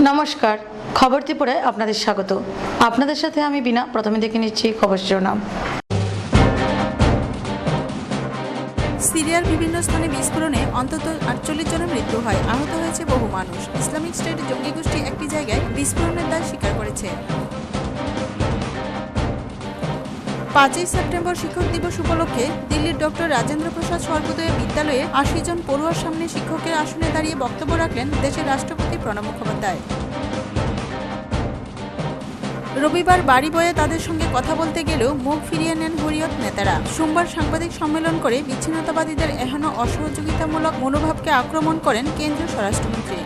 নমস্কার, খবর ত্রিপুরায় আপনাদের স্বাগত। আপনাদের সাথে আমি বিনা। প্রথমে দেখে নিচ্ছি খবর শিরোনাম। সিরিয়ার বিভিন্ন স্থানে বিস্ফোরণে অন্তত ৪৮ জনের মৃত্যু হয়, আহত হয়েছে বহু মানুষ। ইসলামিক স্টেট জঙ্গি গোষ্ঠী একটি জায়গায় বিস্ফোরণের দায় স্বীকার করেছে। ৫ই সেপ্টেম্বর শিক্ষক দিবস উপলক্ষে দিল্লির ডক্টর রাজেন্দ্র প্রসাদ সর্বোদয় বিদ্যালয়ে ৮০ জন পড়ুয়ার সামনে শিক্ষকের আসনে দাঁড়িয়ে বক্তব্য রাখলেন দেশের রাষ্ট্রপতি প্রণব মুখোপাধ্যায়। রবিবার বাড়ি বয়ে তাদের সঙ্গে কথা বলতে গেলেও মুখ ফিরিয়ে নেন হুরিয়ত নেতারা। সোমবার সাংবাদিক সম্মেলন করে বিচ্ছিন্নতাবাদীদের এহেন অসহযোগিতামূলক মনোভাবকে আক্রমণ করেন কেন্দ্রীয় স্বরাষ্ট্রমন্ত্রী।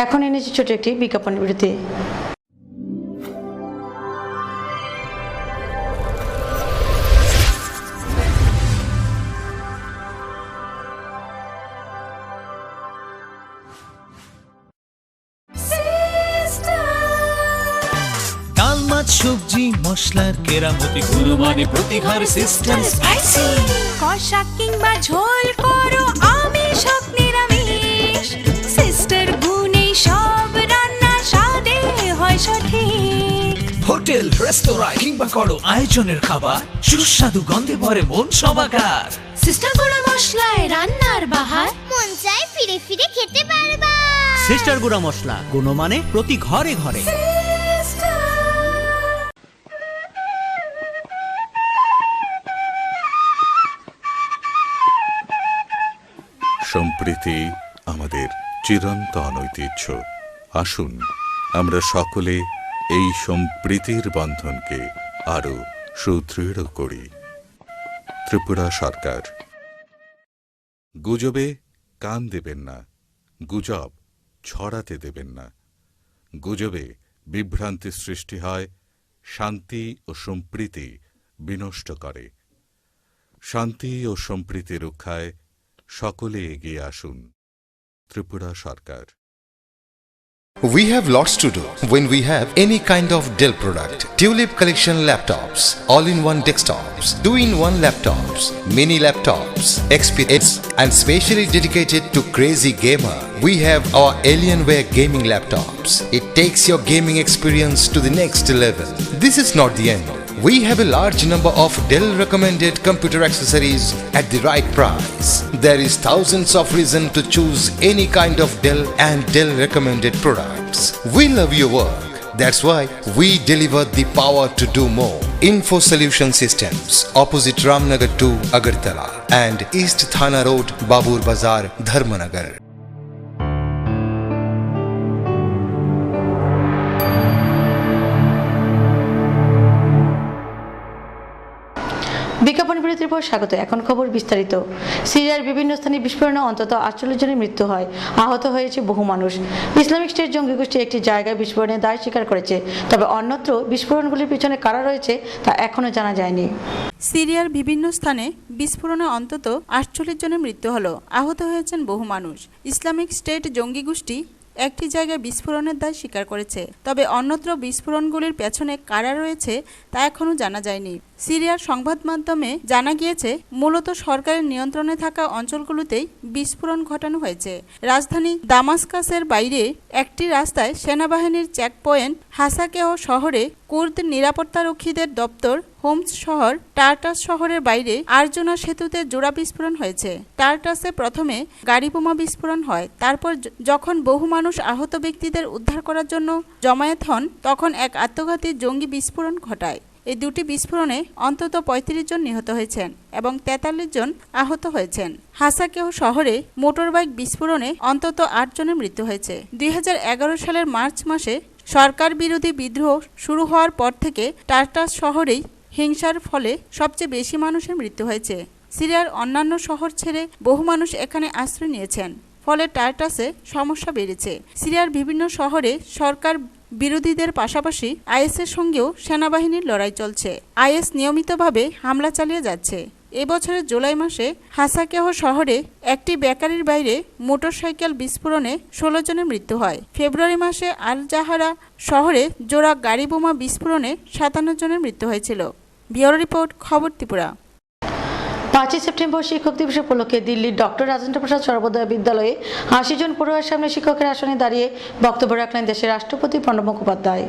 এখন এনেছি ছোট একটি বিজ্ঞাপন বিরতি। সবজি মশলার কেরামতি গুণমানে প্রতিহার সিস্টেম স্পাইসি। কষা কিংবা ঝোল করো আমিষ হোক নিরামিষ, সিস্টার গুণে সব রান্না স্বাদে হয় সঠিক। হোটেল রেস্তোরাঁ কিংবা করো আয়োজনের খাবার, সুস্বাদু গন্ধে ভরে মন সবাকার। সিস্টার গুঁড়া মশলায় রান্নার বাহার, মন চায় ফিরে ফিরে খেতে পারবা। সিস্টার গুঁড়া মশলা, গুণমানে প্রতি ঘরে ঘরে। সম্প্রীতি আমাদের চিরন্তন ঐতিহ্য। আসুন আমরা সকলে এই সম্প্রীতির বন্ধনকে আরো সুদৃঢ় করি। ত্রিপুরা সরকার। গুজবে কান দেবেন না, গুজব ছড়াতে দেবেন না। গুজবে বিভ্রান্তি সৃষ্টি হয়, শান্তি ও সম্প্রীতি বিনষ্ট করে। শান্তি ও সম্প্রীতি রক্ষায় সকলে এগিয়ে আসুন। ত্রিপুরা সরকার। We have lots to do when we have any kind of Dell product. Tulip Collection laptops, all-in-one desktops, 2-in-1 laptops, mini laptops, XPS, and specially dedicated to crazy gamer. We have our Alienware gaming laptops. It takes your gaming experience to the next level. This is not the end. We have a large number of Dell recommended computer accessories at the right price. There is thousands of reasons to choose any kind of Dell and Dell recommended products. We love your work. That's why we deliver the power to do more. Info Solution Systems, opposite Ramnagar 2, Agartala, and East Thana Road, Babur Bazar, Dharmanagar. বিজ্ঞাপন বিরতির পর স্বাগত। এখন খবর বিস্তারিত। সিরিয়ার বিভিন্ন স্থানে বিস্ফোরণে অন্তত ৪৮ জনের মৃত্যু হয়, আহত হয়েছে বহু মানুষ। ইসলামিক স্টেট জঙ্গি গোষ্ঠী একটি জায়গায় বিস্ফোরণের দায় স্বীকার করেছে, তবে অন্যত্র বিস্ফোরণগুলির পিছনে কারা রয়েছে তা এখনো জানা যায়নি। সিরিয়ার বিভিন্ন স্থানে বিস্ফোরণে অন্তত ৪৮ জনের মৃত্যু হলো, আহত হয়েছেন বহু মানুষ। ইসলামিক স্টেট জঙ্গি গোষ্ঠী একটি জায়গায় বিস্ফোরণের দায় স্বীকার করেছে, তবে অন্যত্র বিস্ফোরণগুলির পেছনে কারা রয়েছে তা এখনও জানা যায়নি। সিরিয়ার সংবাদ মাধ্যমে জানা গিয়েছে, মূলত সরকারের নিয়ন্ত্রণে থাকা অঞ্চলগুলোতেই বিস্ফোরণ ঘটানো হয়েছে। রাজধানী দামাস্কাসের বাইরে একটি রাস্তায় সেনাবাহিনীর চেকপয়েন্ট, হাসাকেহ শহরে কুর্দ নিরাপত্তারক্ষীদের দপ্তর, হোমস শহর, টার্টাস শহরের বাইরে আরজোনা সেতুতে জোড়া বিস্ফোরণ হয়েছে। টার্টাসে প্রথমে গাড়ি বোমা বিস্ফোরণ হয়, তারপর যখন বহু মানুষ আহত ব্যক্তিদের উদ্ধার করার জন্য জমায়েত হন, তখন এক আত্মঘাতী জঙ্গি বিস্ফোরণ ঘটায়। এই দুটি বিস্ফোরণে অন্তত ৩৫ জন নিহত হয়েছেন এবং ৪৩ জন আহত হয়েছেন। হাসাকেহ শহরে মোটরবাইক বিস্ফোরণে অন্তত ৮ জনের মৃত্যু হয়েছে। ২০১১ সালের মার্চ মাসে সরকার বিরোধী বিদ্রোহ শুরু হওয়ার পর থেকে টার্টাস শহরেই হিংসার ফলে সবচেয়ে বেশি মানুষের মৃত্যু হয়েছে। সিরিয়ার অন্যান্য শহর ছেড়ে বহু মানুষ এখানে আশ্রয় নিয়েছেন, ফলে টার্টাসে সমস্যা বেড়েছে। সিরিয়ার বিভিন্ন শহরে সরকার বিরোধীদের পাশাপাশি আইএসের সঙ্গেও সেনাবাহিনীর লড়াই চলছে। আইএস নিয়মিতভাবে হামলা চালিয়ে যাচ্ছে। এবছরের জুলাই মাসে হাসাকেহ শহরে একটি বেকারির বাইরে মোটরসাইকেল বিস্ফোরণে ১৬ জনের মৃত্যু হয়। ফেব্রুয়ারি মাসে আল জাহারা শহরে জোড়া গাড়ি বোমা বিস্ফোরণে ৫৭ জনের মৃত্যু হয়েছিল। ব্যুরো রিপোর্ট, খবর ত্রিপুরা। 5 সেপ্টেম্বর শিক্ষক দিবস উপলক্ষে দিল্লির ডক্টর রাজেন্দ্র প্রসাদ সর্বোদয় বিদ্যালয়ে 80 জন পড়ুয়ার সামনে শিক্ষকের আসনে দাঁড়িয়ে বক্তব্য রাখলেন দেশের রাষ্ট্রপতি প্রণব মুখোপাধ্যায়।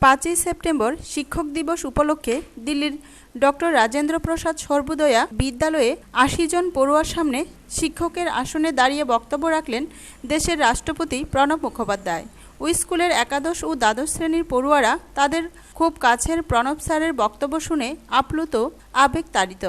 5 সেপ্টেম্বর শিক্ষক দিবস উপলক্ষে দিল্লির ডক্টর রাজেন্দ্র প্রসাদ সর্বোদয়া বিদ্যালয়ে 80 জন পড়ুয়ার সামনে শিক্ষকের আসনে দাঁড়িয়ে বক্তব্য রাখলেন দেশের রাষ্ট্রপতি প্রণব মুখোপাধ্যায়। ওই স্কুলের একাদশ ও দ্বাদশ শ্রেণীর পড়ুয়ারা তাদের খুব কাছের প্রণব স্যারের বক্তব্য শুনে আপ্লুত, আবেগতাড়িত।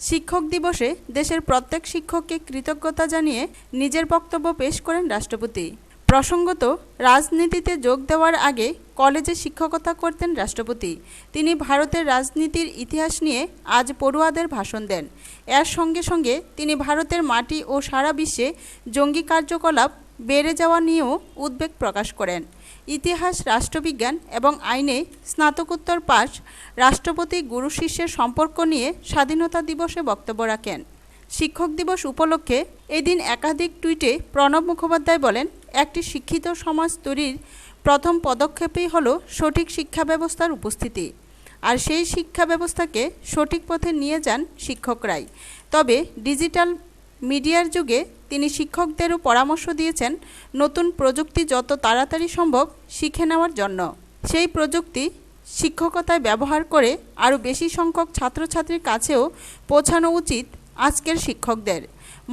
শিক্ষক দিবসে দেশের প্রত্যেক শিক্ষককে কৃতজ্ঞতা জানিয়ে নিজের বক্তব্য পেশ করেন রাষ্ট্রপতি। প্রসঙ্গত, রাজনীতিতে যোগ দেওয়ার আগে কলেজে শিক্ষকতা করতেন রাষ্ট্রপতি। তিনি ভারতের রাজনীতির ইতিহাস নিয়ে আজ পড়ুয়াদের ভাষণ দেন। এর সঙ্গে সঙ্গে তিনি ভারতের মাটি ও সারা বিশ্বে জঙ্গি কার্যকলাপ বেড়ে যাওয়া নিয়েও উদ্বেগ প্রকাশ করেন। ইতিহাস, রাষ্ট্রবিজ্ঞান এবং আইনে স্নাতকোত্তর পাশ রাষ্ট্রপতি গুরু শিষ্যের সম্পর্ক নিয়ে স্বাধীনতা দিবসে বক্তব্য রাখেন। শিক্ষক দিবস উপলক্ষে এদিন একাধিক টুইটে প্রণব মুখোপাধ্যায় বলেন, একটি শিক্ষিত সমাজ তৈরির প্রথম পদক্ষেপই হলো সঠিক শিক্ষা ব্যবস্থার উপস্থিতি। আর সেই শিক্ষা ব্যবস্থাকে সঠিক পথে নিয়ে যান শিক্ষকরাই। তবে ডিজিটাল মিডিয়ার যুগে তিনি শিক্ষকদেরও পরামর্শ দিয়েছেন নতুন প্রযুক্তি যত তাড়াতাড়ি সম্ভব শিখে নেওয়ার জন্য। সেই প্রযুক্তি শিক্ষকতায় ব্যবহার করে আরও বেশি সংখ্যক ছাত্রছাত্রীর কাছেও পৌঁছানো উচিত আজকের শিক্ষকদের,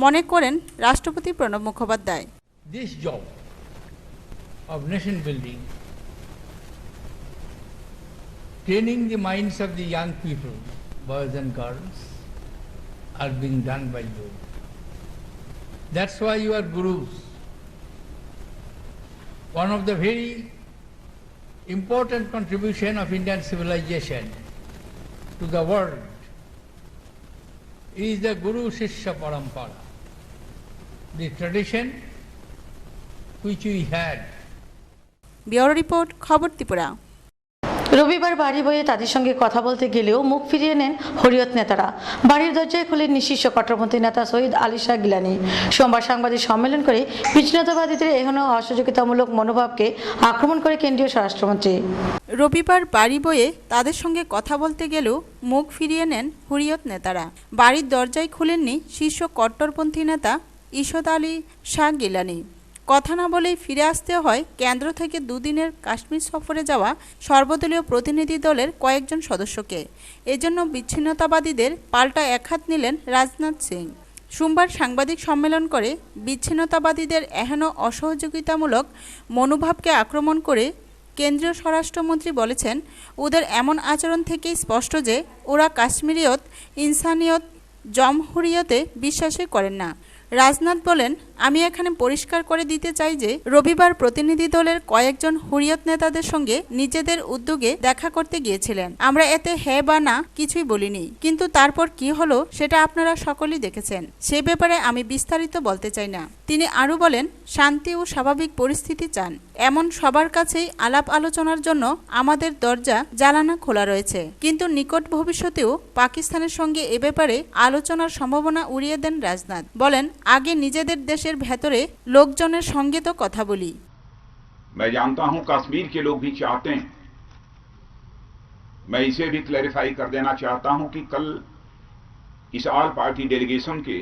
মনে করেন রাষ্ট্রপতি Pranab Mukhopadhyay. This job of nation building, training the minds of the young people, boys and girls, are being done by you. That's why you are gurus. One of the very important contribution of Indian civilization to the world is the Guru Shishya Parampara, the tradition which we had. Bureau report, খবর ত্রিপুরা। রবিবার বাড়ি বয়ে তাদের সঙ্গে কথা বলতে গেলেও মুখ ফিরিয়ে নেন হুরিয়ত নেতারা। বাড়ির দরজায় খুলে নিঃশিষ্ট কট্টরপন্থী নেতা শহীদ আলী শাহ গিলানি সোমবার সাংবাদিক সম্মেলন করে বিচ্ছিন্নতাবাদীদের এখনও অসহযোগিতামূলক মনোভাবকে আক্রমণ করে কেন্দ্রীয় স্বরাষ্ট্রমন্ত্রী। রবিবার বাড়ি বয়ে তাদের সঙ্গে কথা বলতে গেলেও মুখ ফিরিয়ে নেন হুরিয়ত নেতারা। বাড়ির দরজায় খুলেননি শীর্ষ কট্টরপন্থী নেতা ইশদ আলী শাহ গিলানি। কথা না বলেই ফিরে আসতে হয় কেন্দ্র থেকে দুদিনের কাশ্মীর সফরে যাওয়া সর্বদলীয় প্রতিনিধি দলের কয়েকজন সদস্যকে। এজন্য বিচ্ছিন্নতাবাদীদের পাল্টা একহাত নিলেন রাজনাথ সিং। সোমবার সাংবাদিক সম্মেলন করে বিচ্ছিন্নতাবাদীদের এহেন অসহযোগিতামূলক মনোভাবকে আক্রমণ করে কেন্দ্রীয় স্বরাষ্ট্রমন্ত্রী বলেছেন, ওদের এমন আচরণ থেকেই স্পষ্ট যে ওরা কাশ্মীরিয়ত, ইনসানিয়ত, জমহুরিয়তে বিশ্বাসই করেন না। রাজনাথ বলেন, আমি এখানে পরিষ্কার করে দিতে চাই যে রবিবার প্রতিনিধি দলের কয়েকজন হুরিয়ত নেতাদের সঙ্গে নিজেদের উদ্যোগে দেখা করতে গিয়েছিলেন। আমরা এতে হ্যাঁ বা না কিছুই বলিনি, কিন্তু তারপর কি হলো সেটা আপনারা সকলেই দেখেছেন। সে ব্যাপারে আমি বিস্তারিত বলতে চাই না। তিনি আরও বলেন, শান্তি ও স্বাভাবিক পরিস্থিতি চান এমন সবার কাছেই আলাপ আলোচনার জন্য আমাদের দরজা জানালা খোলা রয়েছে, কিন্তু নিকট ভবিষ্যতেও পাকিস্তানের সঙ্গে এ ব্যাপারে আলোচনার সম্ভাবনা উড়িয়ে দেন রাজনাথ। বলেন, আগে নিজেদের দেশের ভেতরে লোকজনের সঙ্গে তো কথা বলি। मैं जानता हूं कश्मीर के लोग भी चाहते हैं। मैं इसे भी क्लैरिफाई कर देना चाहता हूं कि कल इस ऑल पार्टी डेलीगेशन के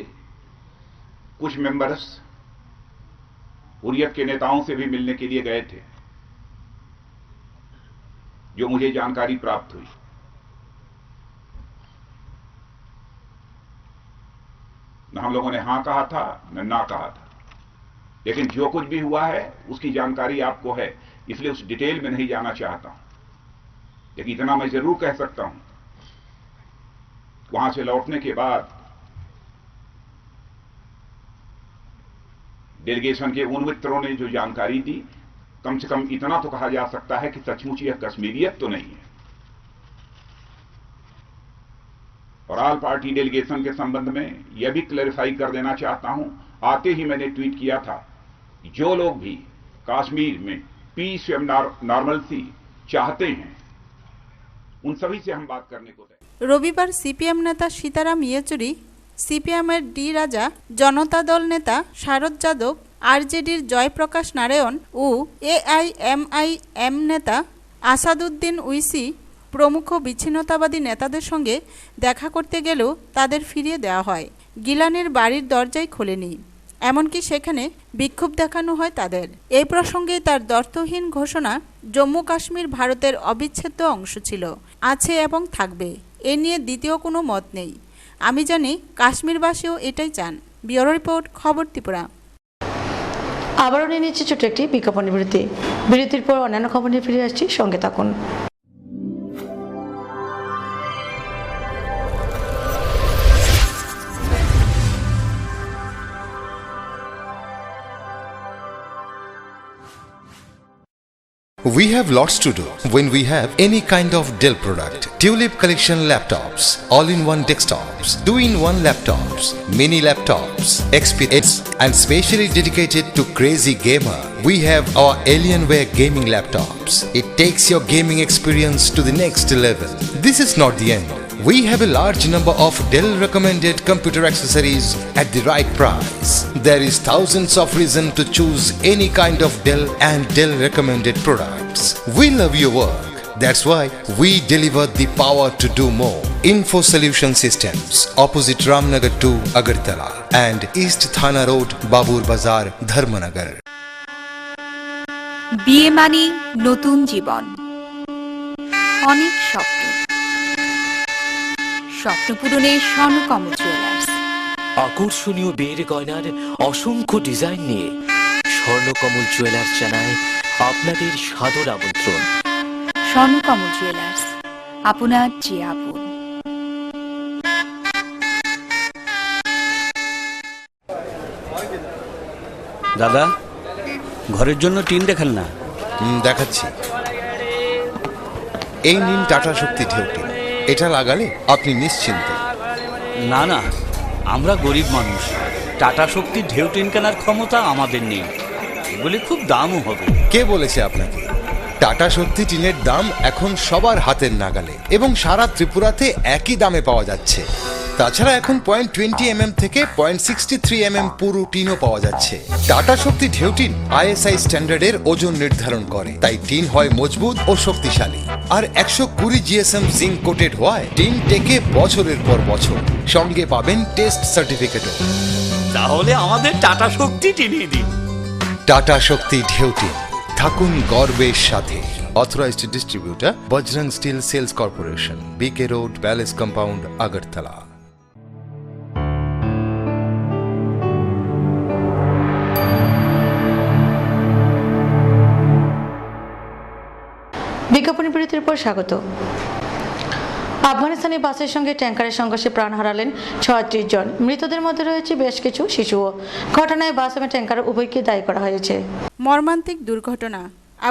कुछ मेंबर्स हुर्रियत के नेताओं से भी मिलने के लिए गए थे, जो मुझे जानकारी प्राप्त हुई। न हम लोगों ने हां कहा था न ना कहा था, लेकिन जो कुछ भी हुआ है उसकी जानकारी आपको है, इसलिए उस डिटेल में नहीं जाना चाहता हूं। लेकिन इतना मैं जरूर कह सकता हूं, वहां से लौटने के बाद डेलीगेशन के उन मित्रों ने जो जानकारी दी, कम से कम इतना तो कहा जा सकता है कि सचमुच यह कश्मीरियत तो नहीं है। और ऑल पार्टी डेलीगेशन के संबंध में यह भी क्लैरिफाई कर देना चाहता हूं, आते ही मैंने ट्वीट किया था, जो लोग भी कश्मीर में पीस एवं नॉर्मलसी चाहते हैं उन सभी से हम बात करने को तैयार। রবিবার সিপিএম নেতা সীতারাম ইয়েচুরি, সিপিএমের ডি রাজা, জনতা দল নেতা শারদ যাদব, আরজেডির জয়প্রকাশ নারায়ণ ও এআইএমআইএম নেতা আসাদুদ্দিন উইসি প্রমুখ বিচ্ছিন্নতাবাদী নেতাদের সঙ্গে দেখা করতে গেলেও তাদের ফিরিয়ে দেওয়া হয়। গিলানের বাড়ির দরজাই খোলেনি, এমনকি সেখানে বিক্ষোভ দেখানো হয় তাদের। এই প্রসঙ্গে তার দ্ব্যর্থহীন ঘোষণা, জম্মু কাশ্মীর ভারতের অবিচ্ছেদ্য অংশ ছিল, আছে এবং থাকবে, এ নিয়ে দ্বিতীয় কোনো মত নেই। আমি জানি কাশ্মীরবাসীও এটাই চান। ব্যুরো রিপোর্ট, খবর ত্রিপুরা। আবারও নিয়ে নিচ্ছে ছোট একটি বিজ্ঞাপন বিরতি। বিরতির পর অন্যান্য খবর নিয়ে ফিরে আসছি, সঙ্গে থাকুন। We have lots to do when we have any kind of Dell product. Tulip collection laptops, all-in-one desktops, 2-in-1 laptops, mini laptops, XPS, and specially dedicated to crazy gamer. We have our Alienware gaming laptops. It takes your gaming experience to the next level. This is not the end. We have a large number of Dell recommended computer accessories at the right price. There is thousands of reasons to choose any kind of Dell and Dell recommended products. We love your work. That's why we deliver the power to do more. Info Solution Systems, opposite Ramnagar 2, Agartala, and East Thana Road, Babur Bazar, Dharmanagar. বিয়ে মানে নতুন জীবন, অনেক স্বপ্ন, স্বপ্ন পূরণে Swarnakamal jewellers. আকর্ষণীয় বিয়ের গয়নার অসংখ্য ডিজাইন নিয়ে স্বর্ণকমল জুয়েলার্স জানায় আপনাদের সাদর আমন্ত্রণ। স্বর্ণকমল জুয়েলার্স, আপনার যে আপন। দাদা, ঘরের জন্য টিন দেখান না। দেখাচ্ছি। এই নিন টাটা শক্তি ঢেউটি। এটা লাগালে আপনি নিশ্চিন্ত। না না, আমরা গরিব মানুষ, টাটা শক্তি ঢেউ টিন কেনার ক্ষমতা আমাদের নেই। এগুলি খুব দামও হবে। কে বলেছে আপনাকে? টাটা শক্তি টিনের দাম এখন সবার হাতের নাগালে এবং সারা ত্রিপুরাতে একই দামে পাওয়া যাচ্ছে। তাছাড়া এখন 0.20 থেকে 0.63 পুরো টিনও পাওয়া যাচ্ছে। টাটা শক্তি ঢেউ টিন ISI স্ট্যান্ডার্ডের ওজন নির্ধারণ করে, তাই টিন হয় মজবুত ও শক্তিশালী। আর 120 GSM জিঙ্ক কোটেড হওয়ায় টিন টেকে বছরের পর বছর। সঙ্গে পাবেন টেস্ট সার্টিফিকেটও। তাহলে আমাদের টাটা শক্তি টিনিয়ে দিন। টাটা শক্তি ঢেউ টিন, থাকুন গর্বের সাথে। Authorised distributor Bajrang steel sales corporation, BK road, palace compound, Agartala. বিজ্ঞাপনী বিরতির পর স্বাগত। আফগানিস্তানি বাসের সঙ্গে ট্যাঙ্কারের সংঘর্ষে প্রাণ হারালেন 36 জন। মৃতদের মধ্যে রয়েছে বেশ কিছু শিশুও। ঘটনায় বাস এবং ট্যাঙ্কার উভয়কে দায়ী করা হয়েছে। মর্মান্তিক দুর্ঘটনা।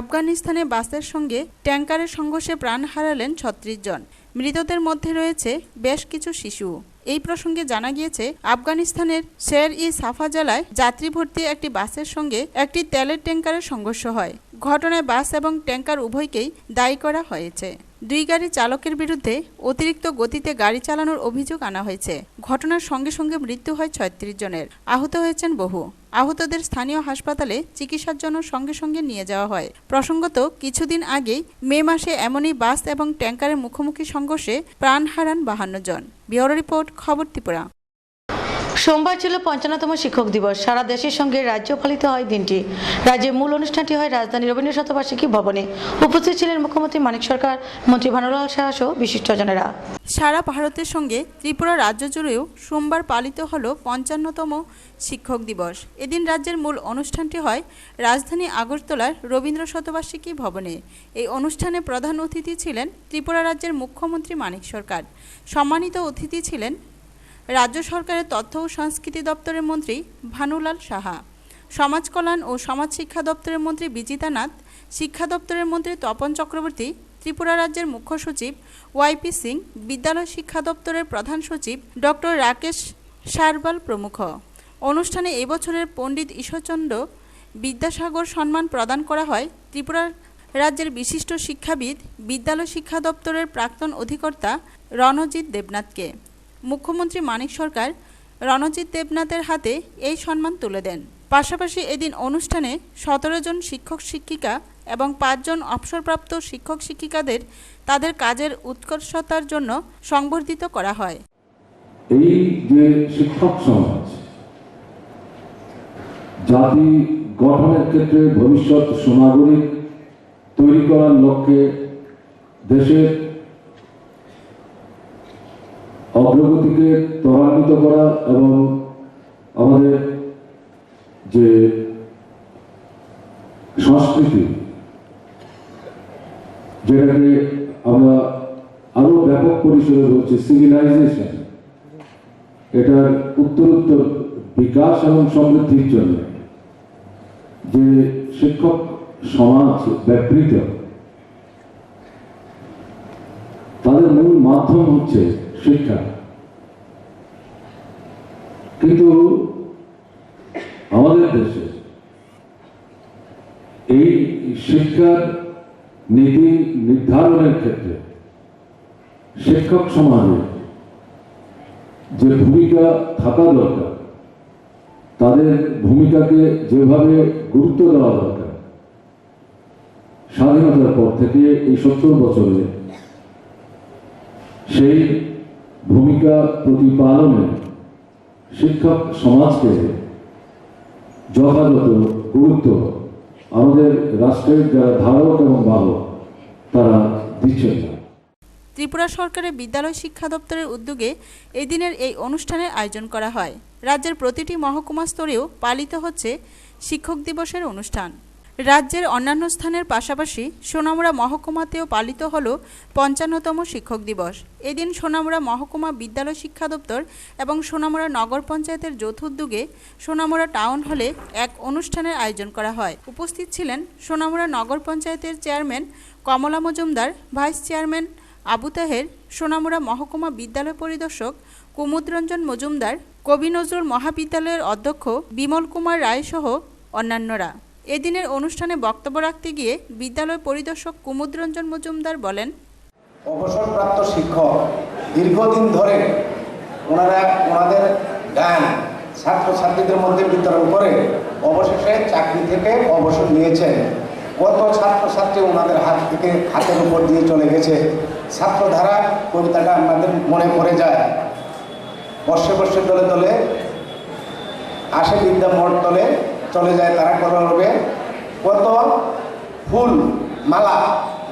আফগানিস্তানে বাসের সঙ্গে ট্যাঙ্কারের সংঘর্ষে প্রাণ হারালেন 36 জন। মৃতদের মধ্যে রয়েছে বেশ কিছু শিশু। এই প্রসঙ্গে জানা গিয়েছে, আফগানিস্তানের শের-ই-সাফা জেলায় যাত্রী ভর্তি একটি বাসের সঙ্গে একটি তেলের ট্যাঙ্কারের সংঘর্ষ হয়। ঘটনায় বাস এবং ট্যাঙ্কার উভয়কেই দায়ী করা হয়েছে। দুই গাড়ির চালকের বিরুদ্ধে অতিরিক্ত গতিতে গাড়ি চালানোর অভিযোগ আনা হয়েছে। ঘটনার সঙ্গে সঙ্গে মৃত্যু হয় 36 জনের, আহত হয়েছেন বহু। আহতদের স্থানীয় হাসপাতালে চিকিৎসার জন্য সঙ্গে সঙ্গে নিয়ে যাওয়া হয়। প্রসঙ্গত, কিছুদিন আগেই মে মাসে এমনই বাস এবং ট্যাঙ্কারের মুখোমুখি সংঘর্ষে প্রাণ হারান 52 জন। ব্যুরো রিপোর্ট, খবর ত্রিপুরা। সোমবার ছিল 55তম শিক্ষক দিবস। সারা দেশের সঙ্গে রাজ্য পালিত হয় দিনটি। রাজ্যের মূল অনুষ্ঠানটি হয় রাজধানীর রবীন্দ্র শতবার্ষিকী ভবনে। উপস্থিত ছিলেন মুখ্যমন্ত্রী মানিক সরকার, মন্ত্রী ভানুলাল সাহা সহ বিশিষ্টজনেরা। সারা ভারতের সঙ্গে ত্রিপুরা রাজ্য জুড়েও সোমবার পালিত হল 55তম শিক্ষক দিবস। এদিন রাজ্যের মূল অনুষ্ঠানটি হয় রাজধানী আগরতলার রবীন্দ্র শতবার্ষিকী ভবনে। এই অনুষ্ঠানে প্রধান অতিথি ছিলেন ত্রিপুরা রাজ্যের মুখ্যমন্ত্রী মানিক সরকার। সম্মানিত অতিথি ছিলেন রাজ্য সরকারের তথ্য ও সংস্কৃতি দপ্তরের মন্ত্রী ভানুলাল সাহা, সমাজ কল্যাণ ও সমাজ শিক্ষা দপ্তরের মন্ত্রী বিজিতা নাথ, শিক্ষা দপ্তরের মন্ত্রী তপন চক্রবর্তী, ত্রিপুরা রাজ্যের মুখ্য সচিব YP সিং, বিদ্যালয় শিক্ষা দপ্তরের প্রধান সচিব ডক্টর রাকেশ সারবাল প্রমুখ। অনুষ্ঠানে এবছরের পণ্ডিত ঈশ্বরচন্দ্র বিদ্যাসাগর সম্মান প্রদান করা হয় ত্রিপুরা রাজ্যের বিশিষ্ট শিক্ষাবিদ, বিদ্যালয় শিক্ষা দপ্তরের প্রাক্তন অধিকর্তা রণজিৎ দেবনাথকে। মুখ্যমন্ত্রী মানিক সরকার রণজিৎ দেবনাথের হাতে এই সম্মান তুলে দেন। পাশাপাশি এদিন অনুষ্ঠানে 17 জন শিক্ষক শিক্ষিকা এবং 5 জন অবসরপ্রাপ্ত শিক্ষক শিক্ষিকাদের তাদের কাজের উৎকর্ষতার জন্য সংবর্ধিত করা হয়। এই যে শিক্ষক সমাজ জাতি গঠনের ক্ষেত্রে ভবিষ্যৎ সুনাগরিক তৈরি করার লক্ষ্যে দেশের অগ্রগতিকে ত্বরান্বিত করা এবং আমাদের যে সংস্কৃতি যেটাকে আমরা আরো ব্যাপক পরিসরে বলছি সিভিলাইজেশন, এটার উত্তরোত্তর বিকাশ এবং সমৃদ্ধির জন্য যে শিক্ষক সমাজ ব্যবহৃত, তাদের মূল মাধ্যম হচ্ছে শিক্ষা। কিন্তু আমাদের দেশে এই শিক্ষার নীতি নির্ধারণের ক্ষেত্রে শিক্ষক সমাজের যে ভূমিকা থাকা দরকার, তাদের ভূমিকাকে যেভাবে গুরুত্ব দেওয়া দরকার, স্বাধীনতার পর থেকে এই 70 বছরে সেই ভূমিকা প্রতিপালনে শিক্ষক সমাজকে যথাযথ গুরুত্ব আমাদের রাষ্ট্রের যারা ধারক এবং বাহক তারা দিচ্ছেন না। ত্রিপুরা সরকারের বিদ্যালয় শিক্ষা দপ্তরের উদ্যোগে এই দিনের এই অনুষ্ঠানের আয়োজন করা হয়। রাজ্যের প্রতিটি মহকুমা স্তরেও পালিত হচ্ছে শিক্ষক দিবসের অনুষ্ঠান। রাজ্যের অন্যান্য স্থানের পাশাপাশি সোনামুড়া মহকুমাতেও পালিত হল 55তম শিক্ষক দিবস। এদিন সোনামুড়া মহকুমা বিদ্যালয় শিক্ষা দপ্তর এবং সোনামুড়া নগর পঞ্চায়েতের যৌথ উদ্যোগে সোনামুড়া টাউন হলে এক অনুষ্ঠানের আয়োজন করা হয়। উপস্থিত ছিলেন সোনামুড়া নগর পঞ্চায়েতের চেয়ারম্যান কমলা মজুমদার, ভাইস চেয়ারম্যান আবু তাহের, সোনামুড়া মহকুমা বিদ্যালয় পরিদর্শক কুমুদরঞ্জন মজুমদার, কবি নজরুল মহাবিদ্যালয়ের অধ্যক্ষ বিমল কুমার রায় সহ অন্যান্যরা। এদিনের অনুষ্ঠানে বক্তব্য রাখতে গিয়ে বিদ্যালয় পরিদর্শক কুমুদরঞ্জন মজুমদার বলেন, অবসরপ্রাপ্ত শিক্ষক দীর্ঘদিন ধরে ওনাদের জ্ঞান ছাত্রছাত্রীদের মধ্যে বিতরণ করে অবশেষে চাকরি থেকে অবসর নিয়েছেন। কত ছাত্রছাত্রী ওনাদের হাতের উপর দিয়ে চলে গেছে। ছাত্রধারা কবিতাটা আমাদের মনে পড়ে যায়। বর্ষে বর্ষে দলে দলে আসে বিদ্যা মোড় তলে, চলে যায় তারা করবে। কত ফুল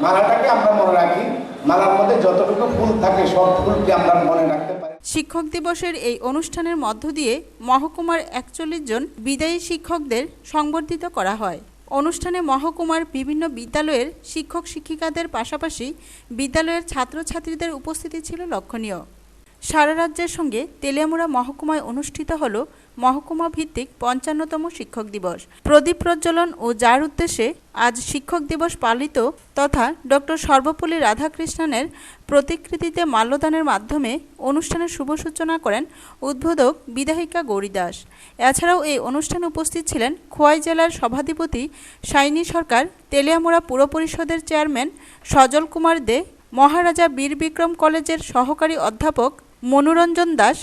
মালাটাকে আমরা মনে রাখি, মালার মধ্যে যতটুকু ফুল থাকে সব ফুলকে আমরা মনে রাখতে পারি। শিক্ষক দিবসের এই অনুষ্ঠানের মধ্য দিয়ে মহকুমার 41 জন বিদায়ী শিক্ষকদের সংবর্ধিত করা হয়। অনুষ্ঠানে মহকুমার বিভিন্ন বিদ্যালয়ের শিক্ষক শিক্ষিকাদের পাশাপাশি বিদ্যালয়ের ছাত্রছাত্রীদের উপস্থিতি ছিল লক্ষণীয়। সারা রাজ্যের সঙ্গে তেলিয়ামুড়া মহকুমায় অনুষ্ঠিত হল মহকুমা ভিত্তিক 55তম শিক্ষক দিবস। প্রদীপ প্রজ্বলন ও যার উদ্দেশ্যে আজ শিক্ষক দিবস পালিত তথা ডক্টর সর্বপল্লী রাধাকৃষ্ণনের প্রতিকৃতিতে মাল্যদানের মাধ্যমে অনুষ্ঠানের শুভ সূচনা করেন উদ্বোধক বিধায়িকা গৌরী দাস। এছাড়াও এই অনুষ্ঠানে উপস্থিত ছিলেন খোয়াই জেলার সভাধিপতি সাইনি সরকার, তেলিয়ামুড়া পুর পরিষদের চেয়ারম্যান সজল কুমার দে, মহারাজা বীর বিক্রম কলেজের সহকারী অধ্যাপক মনোরঞ্জন দাস,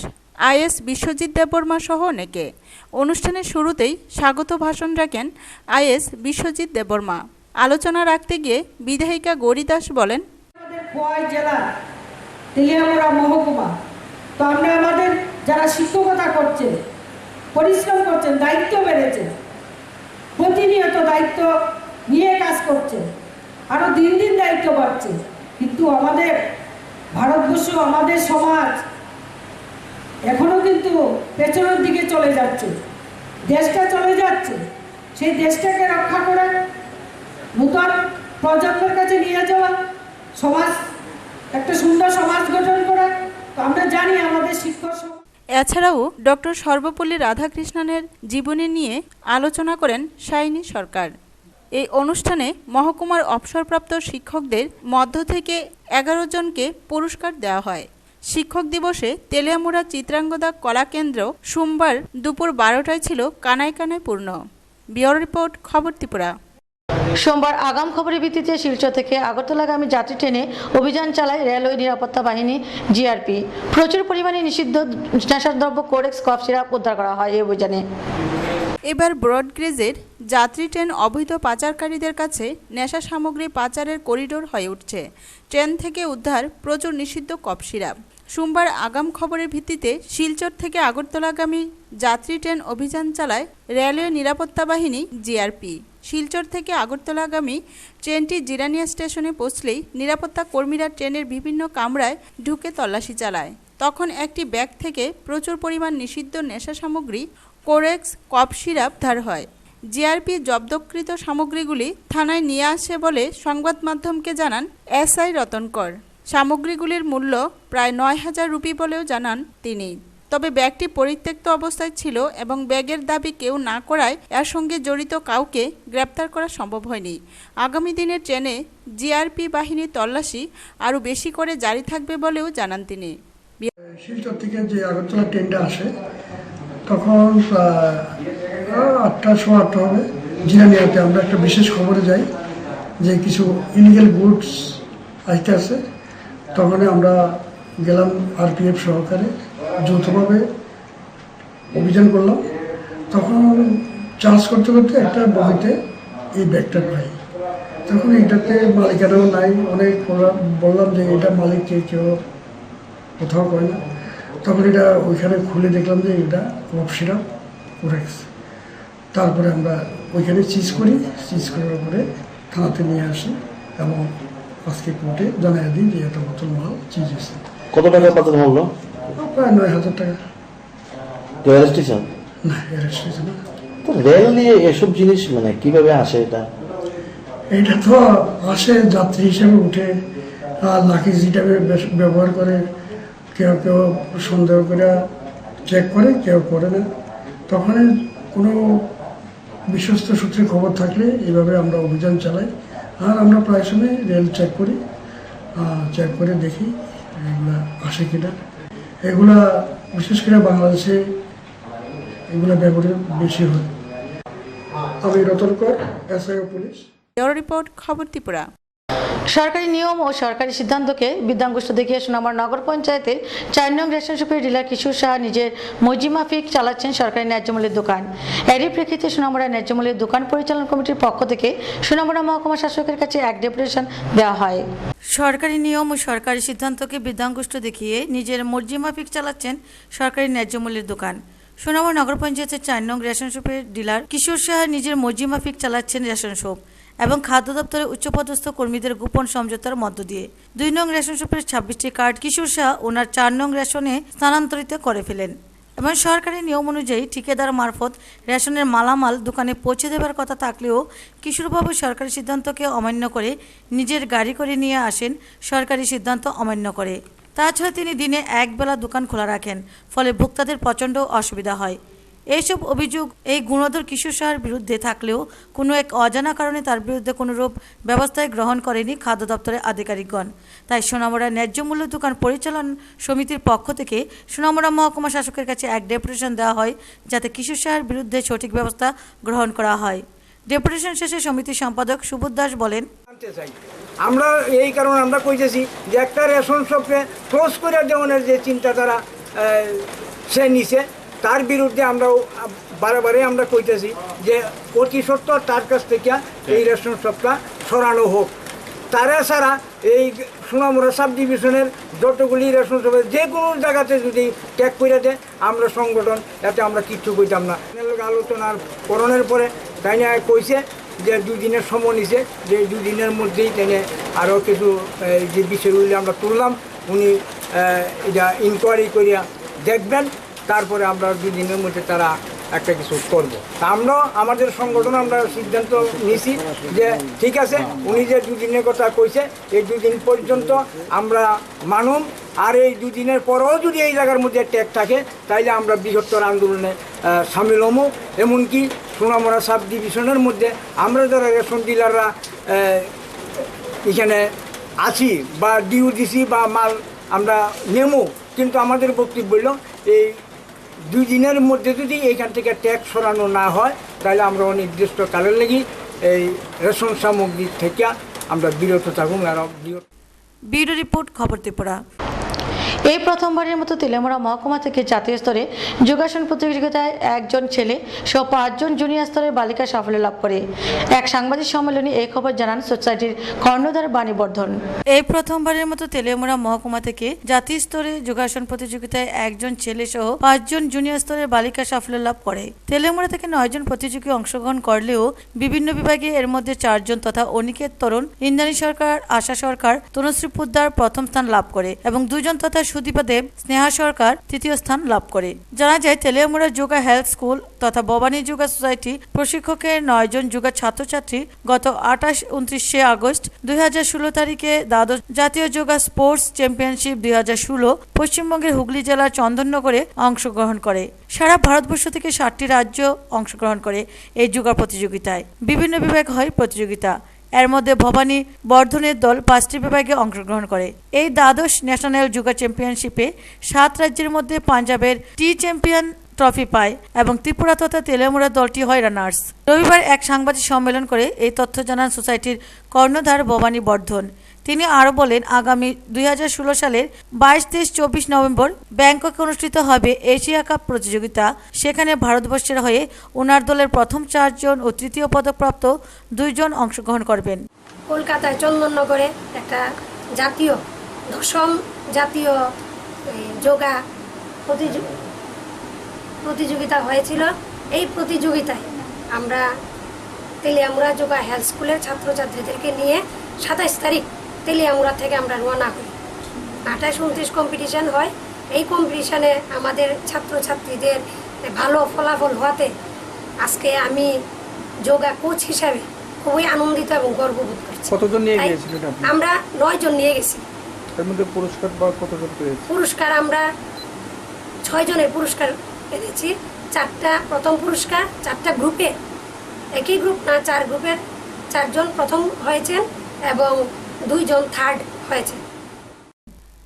আইএস বিশ্বজিৎ দেববর্মা সহ অনেকে। অনুষ্ঠানের শুরুতেই স্বাগত ভাষণ রাখেন আইএস বিশ্বজিৎ দেববর্মা। আলোচনা রাখতে গিয়ে বিধায়িকা গৌরী দাস বলেন, খোয়াই জেলা তেলিয়ামুড়া মহকুমা, তো আমরা আমাদের যারা শিক্ষকতা করছে, পরিশ্রম করছেন, দায়িত্ব বেড়েছে, প্রতিনিয়ত দায়িত্ব নিয়ে কাজ করছে, আরো দিন দিন দায়িত্ব বাড়ছে, কিন্তু আমাদের ভারতবর্ষ, আমাদের সমাজ এখনো কিন্তু পেছনের দিকে চলে যাচ্ছে, দেশটা চলে যাচ্ছে। সেই দেশটাকে রক্ষা করে নতুন প্রজন্মের কাছে নিয়ে যাওয়া, সমাজ একটা সুন্দর সমাজ গঠন করা, তো আমরা জানি আমাদের শিক্ষক। এছাড়াও ডক্টর সর্বপল্লী রাধাকৃষ্ণনের জীবনী নিয়ে আলোচনা করেন সাইনি সরকার। এই অনুষ্ঠানে মহকুমার অবসরপ্রাপ্ত শিক্ষকদের মধ্য থেকে 11 জনকে পুরস্কার দেওয়া হয়। শিক্ষক দিবসে তেলিয়ামুড়া চিত্রাঙ্গদা কলাকেন্দ্র সোমবার দুপুর 12টায় ছিল কানায় কানায় পূর্ণ। ব্যুরো রিপোর্ট, খবর ত্রিপুরা। সোমবার আগাম খবরের ভিত্তিতে শিলচর থেকে আগরতলাগামী যাত্রী ট্রেনে অভিযান চালায় রেলওয়ে নিরাপত্তা বাহিনী জিআরপি। প্রচুর পরিমাণে নিষিদ্ধ নেশাদ্রব্য কোডেক্স কফ সিরাপ উদ্ধার করা হয় এই অভিযানে। এবার ব্রডগেজের যাত্রী ট্রেন অবৈধ পাচারকারীদের কাছে নেশা সামগ্রী পাচারের করিডোর হয়ে উঠছে। ট্রেন থেকে উদ্ধার প্রচুর নিষিদ্ধ কফ সিরাপ। সোমবার আগাম খবরের ভিত্তিতে শিলচর থেকে আগরতলাগামী যাত্রী ট্রেন অভিযান চালায় রেলওয়ে নিরাপত্তা বাহিনী জিআরপি। শিলচর থেকে আগরতলাগামী ট্রেনটি জিরানিয়া স্টেশনে পৌঁছলেই নিরাপত্তা কর্মীরা ট্রেনের বিভিন্ন কামরায় ঢুকে তল্লাশি চালায়। তখন একটি ব্যাগ থেকে প্রচুর পরিমাণ নিষিদ্ধ নেশা সামগ্রী কোরেক্স কফ সিরাপ উদ্ধার হয়। জিআরপি জব্দকৃত সামগ্রীগুলি থানায় নিয়ে আসে বলে সংবাদ মাধ্যমকে জানান এসআই রতন কর। সামগ্রীগুলির মূল্য প্রায় 9,000 রুপি বলেও জানান তিনি। তবে ব্যাগটি পরিত্যক্ত অবস্থায় ছিল এবং ব্যাগের দাবি কেউ না করায় এর সঙ্গে জড়িত কাউকে গ্রেপ্তার করা সম্ভব হয়নি। আগামী দিনে ট্রেনে জিআরপি বাহিনীর তল্লাশি আরও বেশি করে জারি থাকবে বলেও জানান তিনি। শিলচর থেকে যে আগরতলা ট্রেনটা আসে তখন 8টা সোয়া 8টা হবে। জিরানিয়াতে আমরা একটা বিশেষ খবরে যাই যে কিছু ইলিগেল গুডস আসতে আসে। তখন আমরা গেলাম আরপিএফ সহকারে, যৌথভাবে অভিযান করলাম। তখন চার্জ করতে করতে একটা বগিতে এই ব্যাগটা পাই। তখন এটাতে মালিকানাও নাই। অনেক বললাম যে এটা মালিককে কেউ কোথাও করে না। তখন এটা ওইখানে খুলে দেখলাম যে এটা কফ সিরাপ কোরেক্স। তারপরে আমরা ওইখানে চিজ করি, চিজ করার পরে থানাতে নিয়ে আসি এবং আজকে কোর্টে জানাই দিই যে এটা বোতল মাল চিজ এসে। কত টাকা পাচার মূল্য? প্রায় 9,000 টাকা। অ্যারেস্ট হয়েছে? না, অ্যারেস্ট হয়েছে না। তো রেল নিয়ে এসব জিনিস মানে কিভাবে আসে এটা? এটা তো আসে যাত্রী হিসেবে উঠে, লাকিজ হিসাবে ব্যবহার করে। কেউ কেউ সন্দেহ করে চেক করে, কেউ করে না। তখন কোনো বিশ্বস্ত সূত্রে খবর থাকলে এইভাবে আমরা অভিযান চালাই। আর আমরা প্রায় সময় রেল চেক করি, চেক করে দেখি এগুলা আসে কিনা। এগুলা বিশেষ করে বাংলাদেশে এগুলা ব্যবহার বেশি হয়। আমি রতন কর, এসআই পুলিশ। রিপোর্ট, খবর ত্রিপুরা। সরকারি নিয়ম ও সরকারি সিদ্ধান্তকে বিদ্যাঙ্গুষ্ঠ দেখিয়ে সোনামুড়া নগর পঞ্চায়েতের 4 নং রেশন শপের ডিলার কিশোর শাহ নিজের মর্জি মাফিক চালাচ্ছেন সরকারি ন্যায্য মূল্যের দোকান। এরই প্রেক্ষিতে সোনামুড়া ন্যায্য মূল্যের দোকান পরিচালনা কমিটির পক্ষ থেকে সোনামুড়া মহকুমা শাসকের কাছে এক ডেপুটেশন দেওয়া হয়। সরকারি নিয়ম ও সরকারি সিদ্ধান্তকে বিদ্যাঙ্গুষ্ঠ দেখিয়ে নিজের মর্জি মাফিক চালাচ্ছেন সরকারি ন্যায্য মূল্যের দোকান। সোনামুড়া নগর পঞ্চায়েতের 4 নং রেশন শপের ডিলার কিশোর শাহ নিজের মর্জি মাফিক চালাচ্ছেন রেশন শপ এবং খাদ্য দপ্তরের উচ্চপদস্থ কর্মীদের গোপন সমঝোতার মধ্য দিয়ে 2 নং রেশন শপের 26টি কার্ড কিশোর শাহ ওনার 4 নং রেশনে স্থানান্তরিত করে ফেলেন এবং সরকারি নিয়ম অনুযায়ী ঠিকাদার মারফত রেশনের মালামাল দোকানে পৌঁছে দেবার কথা থাকলেও কিশোরবাবু সরকারি সিদ্ধান্তকে অমান্য করে নিজের গাড়ি করে নিয়ে আসেন সরকারি সিদ্ধান্ত অমান্য করে। তাছাড়া তিনি দিনে একবেলা দোকান খোলা রাখেন, ফলে ভোক্তাদের প্রচণ্ড অসুবিধা হয়। এইসব অভিযোগ এই গুণধর কিশোর শাহের বিরুদ্ধে থাকলেও কোনো এক অজানা কারণে তার বিরুদ্ধে কোনোরূপ ব্যবস্থায় গ্রহণ করেনি খাদ্য দপ্তরের আধিকারিকগণ। তাই সোনামুড়া ন্যায্য মূল্য দোকান পরিচালন সমিতির পক্ষ থেকে সোনামুড়া মহকুমা শাসকের কাছে এক ডেপুটেশন দেওয়া হয় যাতে কিশোর শাহের বিরুদ্ধে সঠিক ব্যবস্থা গ্রহণ করা হয়। ডেপুটেশন শেষে সমিতির সম্পাদক সুবোধ দাস বলেন, আমরা এই কারণে আমরা কইতেছি যে একটা রেশন শপকে ক্লোজ করে দেওয়ার যে চিন্তাধারা সে নিছে, তার বিরুদ্ধে আমরাও বারে আমরা কইতেছি যে অতি সত্বর তার কাছ থেকে এই রেশন শপটা সরানো হোক। তারা ছাড়া এই সোনামুড়া সাব ডিভিশনের যতগুলি রেশন শপের যে কোনো জায়গাতে যদি ট্যাগ করে দেয় আমরা সংগঠন এতে আমরা কিচ্ছু কইতাম না। আলোচনার করণের পরে তাই না কইছে যে 2 দিনের সময় নিছে, যে 2 দিনের মধ্যেই টেনে আরও কিছু যে বিষয়গুলি আমরা তুললাম, উনি এটা ইনকোয়ারি করিয়া দেখবেন, তারপরে আমরা 2 দিনের মধ্যে তারা একটা কিছু করবো। আমরাও আমাদের সংগঠন আমরা সিদ্ধান্ত নিয়েছি যে ঠিক আছে, উনি যে 2 দিনের কথা কইছে এই 2 দিন পর্যন্ত আমরা মানুম, আর এই 2 দিনের পরেও যদি এই জায়গার মধ্যে ট্যাগ থাকে তাইলে আমরা বৃহত্তর আন্দোলনে সামিল হবো। এমনকি সোনামুড়া সাব ডিভিশনের মধ্যে আমরা যারা রেশন ডিলাররা এখানে আছি বা ডিউ দিছি বা মাল আমরা নেমো, কিন্তু আমাদের বক্তব্য হইল এই 2 দিনের মধ্যে যদি এইখান থেকে ট্যাক্স সরানো না হয় তাহলে আমরা অনির্দিষ্ট কালের লাগি এই রেশন সামগ্রী থেকে আমরা বিরত থাকুন। আর ব্যুরো রিপোর্ট, খবর ত্রিপুরা। এই প্রথমবারের মতো তেলিয়ামুড়া মহকুমা থেকে জাতীয় স্তরে যোগাসন প্রতিযোগিতায় একজন ছেলে সহ 5 জন জুনিয়র স্তরের বালিকা সাফল্য লাভ করে। এক সাংবাদিক সম্মেলনে এই খবর জানান সোসাইটির কর্ণধার বাণীবর্ধন। এই প্রথমবারের মতো তেলিয়ামুড়া মহকুমা থেকে জাতীয় স্তরে যোগাসন প্রতিযোগিতায় একজন ছেলে সহ 5 জন জুনিয়র স্তরের বালিকা সাফল্য লাভ করে। তেলিয়ামুড়া থেকে 9 জন প্রতিযোগী অংশগ্রহণ করলেও বিভিন্ন বিভাগে এর মধ্যে 4 জন তথা অনিকেত তরুণ, ইন্দ্রাণী সরকার, আশা সরকার, তনুশ্রী পোদ্দার প্রথম স্থান লাভ করে এবং 2 জন তথা সুদীপা দেব, স্নেহা সরকার তৃতীয় স্থান লাভ করে। জানা যায় তেলিয়ামুড়া যোগা হেলথ স্কুল তথা ভবানী যোগা সোসাইটি প্রশিক্ষকের 9 জন যোগা ছাত্রছাত্রী গত 28-29 আগস্ট 2016 তারিখে দ্বাদশ জাতীয় যোগা স্পোর্টস চ্যাম্পিয়নশিপ 2016 পশ্চিমবঙ্গের হুগলি জেলার চন্দননগরে অংশগ্রহণ করে। সারা ভারতবর্ষ থেকে 7টি রাজ্য অংশগ্রহণ করে এই যোগা প্রতিযোগিতায়। বিভিন্ন বিভাগ হয় প্রতিযোগিতা। এর মধ্যে ভবানী বর্ধনের দল 5টি বিভাগে অংশগ্রহণ করে। এই দ্বাদশ ন্যাশনাল যোগা চ্যাম্পিয়নশিপে 7 রাজ্যের মধ্যে পাঞ্জাবের টি চ্যাম্পিয়ন ট্রফি পায় এবং ত্রিপুরা তথা তেলিয়ামুড়া দলটি হয় রানার্স। রবিবার এক সাংবাদিক সম্মেলন করে এই তথ্য জানান সোসাইটির কর্ণধার ভবানী বর্ধন। তিনি আরও বলেন, আগামী 2016 সালের 22, 23, 24 নভেম্বর ব্যাংককে অনুষ্ঠিত হবে এশিয়া কাপ প্রতিযোগিতা। সেখানে ভারতবর্ষের হয়ে ওনার দলের প্রথম 4 জন ও তৃতীয় পদকপ্রাপ্ত 2 জন অংশগ্রহণ করবেন। কলকাতায় চন্দননগরে একটা জাতীয় 10ম জাতীয় যোগা প্রতিযোগিতা হয়েছিল। এই প্রতিযোগিতায় আমরা তেলিয়ামুড়া যোগা হেলথ স্কুলের ছাত্রছাত্রীদেরকে নিয়ে 27 তারিখ তেলিয়ামুড়া থেকে আমরা রওনা করি। 28-29 কম্পিটিশান হয়। এই কম্পিটিশানে আমাদের ছাত্রছাত্রীদের ভালো ফলাফল হওয়াতে আজকে আমি যোগা কোচ হিসাবে খুবই আনন্দিত এবং গর্ববোধ করছি। কতজন নিয়ে গিয়েছিলেন আপনি? আমরা 9 জন নিয়ে গেছি। এর মধ্যে পুরস্কার বা কতজন পেয়েছে? পুরস্কার আমরা 6 জনের পুরস্কার পেয়েছি। 4টা প্রথম পুরস্কার, 4টা গ্রুপে, একই গ্রুপ না 4 গ্রুপের 4 জন প্রথম হয়েছেন এবং 2 জন থার্ড হয়েছে।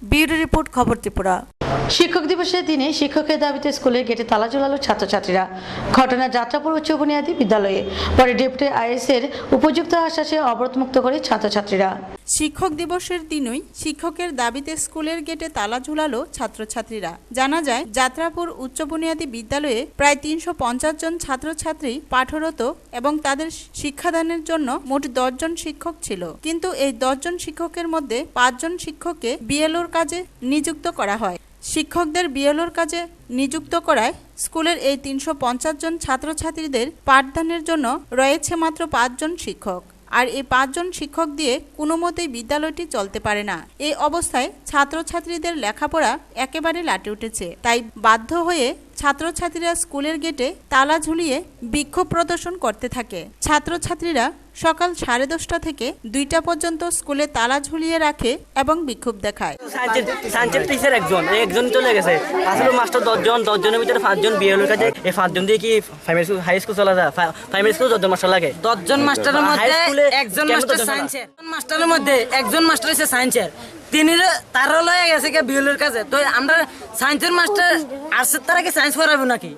ব্যুরো রিপোর্ট, খবর ত্রিপুরা। শিক্ষক দিবসের দিনে শিক্ষকের দাবিতে স্কুলের গেটে তালা ঝোলালো ছাত্রছাত্রীরা। ঘটনা যাত্রাপুর উচ্চ বুনিয়াদী বিদ্যালয়ে। পরে ডেপুটি আইএস এর উপযুক্ত আশ্বাসে অবরোধমুক্ত করে ছাত্রছাত্রীরা। শিক্ষক দিবসের দিনই শিক্ষকের দাবিতে স্কুলের গেটে তালা ঝুলালো ছাত্রছাত্রীরা। জানা যায়, যাত্রাপুর উচ্চ বুনিয়াদী বিদ্যালয়ে প্রায় 350 জন ছাত্রছাত্রী পাঠরত এবং তাদের শিক্ষাদানের জন্য মোট 10 জন শিক্ষক ছিল। কিন্তু এই 10 জন শিক্ষকের মধ্যে 5 জন শিক্ষককে বিএলওর কাজে নিযুক্ত করা হয়। শিক্ষকদের বিএলওর কাজে নিযুক্ত করায় স্কুলের এই 350 জন ছাত্রছাত্রীদের পাঠদানের জন্য রয়েছে মাত্র 5 জন শিক্ষক। আর এই 5 জন শিক্ষক দিয়ে কোনো মতেই বিদ্যালয়টি চলতে পারে না। এই অবস্থায় ছাত্রছাত্রীদের লেখাপড়া একেবারে লাটে উঠেছে। তাই বাধ্য হয়ে ছাত্রছাত্রীরা স্কুলের গেটে তালা ঝুলিয়ে বিক্ষোভ প্রদর্শন করতে থাকে। ছাত্রছাত্রীরা সকাল 10:30 থেকে 2টা পর্যন্ত স্কুলে তালা ঝুলিয়ে রাখে এবং বিক্ষোভ দেখায়। সায়েন্সের টিচার একজন চলে গেছে। আসলে মাস্টার 10 জনের ভিতরে 5 জন বিএলওর কাছে। এই 5 জন দিয়ে কি হাই স্কুল চলা যায়? প্রাইমারি স্কুল 10 জন মাস্টার লাগে। 10 জন মাস্টারের মধ্যে একজন মাস্টার সায়েন্সের, মাস্টারের মধ্যে একজন মাস্টার হচ্ছে সায়েন্সের। তিনি তারও লয়ে গেছে কে বিএলওর কাছে। তো আমরা সায়েন্সের মাস্টার আর্টসের তারা কি সায়েন্স পড়াবো নাকি?